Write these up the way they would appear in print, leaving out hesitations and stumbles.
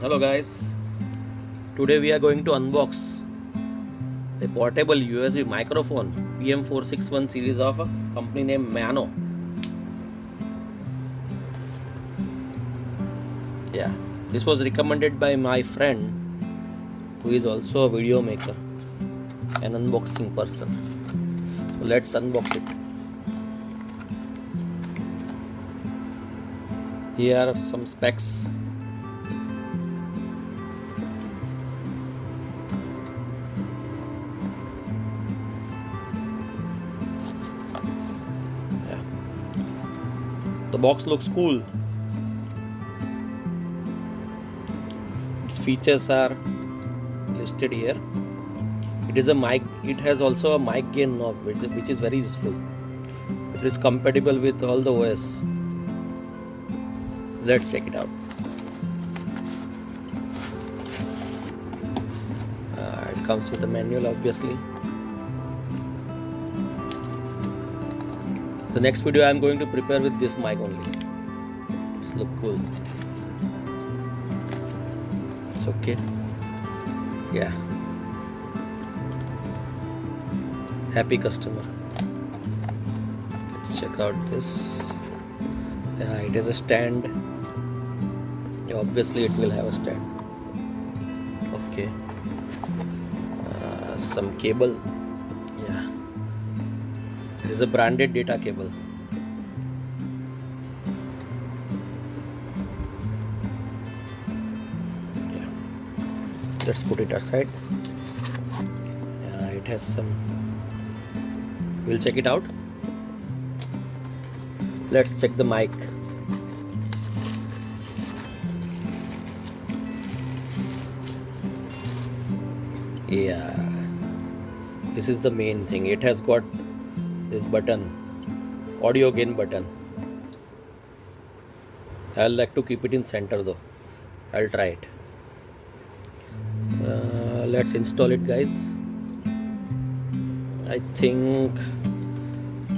Hello guys, today we are going to unbox a portable USB microphone PM461 series of a company named Maono. Yeah, this was recommended by my friend who is also a video maker, an unboxing person. So let's unbox it. Here are some specs. The box looks cool. Its features are listed here. It is a mic. It has also a mic gain knob, which is very useful. It is compatible with all the OS. Let's check it out. It comes with a manual, obviously. The next video I am going to prepare with this mic only. It's look cool. It's okay. Yeah. Happy customer. Let's check out this. Yeah, it has a stand. Yeah, obviously it will have a stand. Okay. Some cable. Yeah. It is a branded data cable. Yeah. Let's put it aside. Yeah, it has some. We'll check it out. Let's check the mic. Yeah, this is the main thing. It has got this button, audio gain button. I'll like to keep it in center though. I'll try it. Let's install it, guys. I think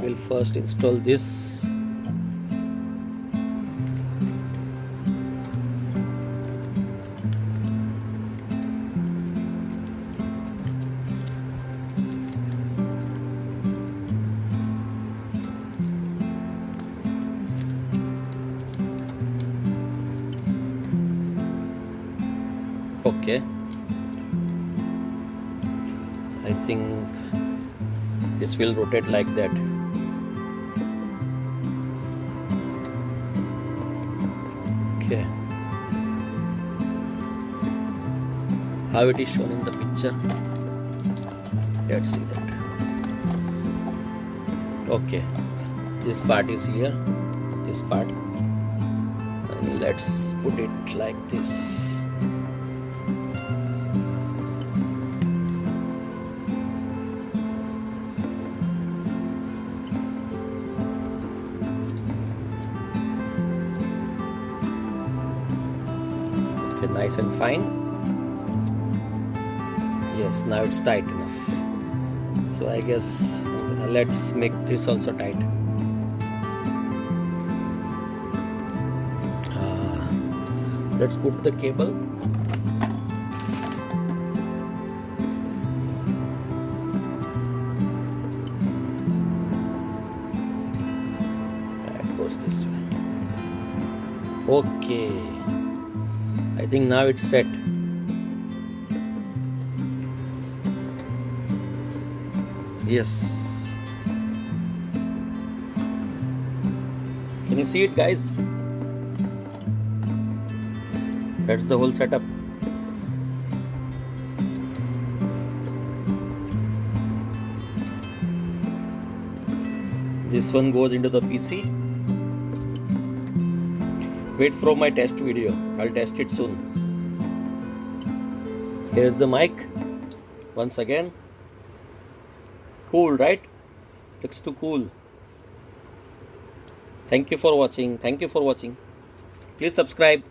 we'll first install this. Okay, I think this will rotate like that. Okay, how it is shown in the picture. Let's see that. Okay, this part is here, this part, and let's put it like this. Okay, nice and fine. Yes, now it's tight enough. So I guess let's make this also tight. Let's put the cable. It goes this way. Okay, I think now it's set. Yes. Can you see it, guys? That's the whole setup. This one goes into the PC. Wait for my test video. I'll test it soon. Here's the mic. Once again. Cool, right? Looks too cool. Thank you for watching. Thank you for watching. Please subscribe.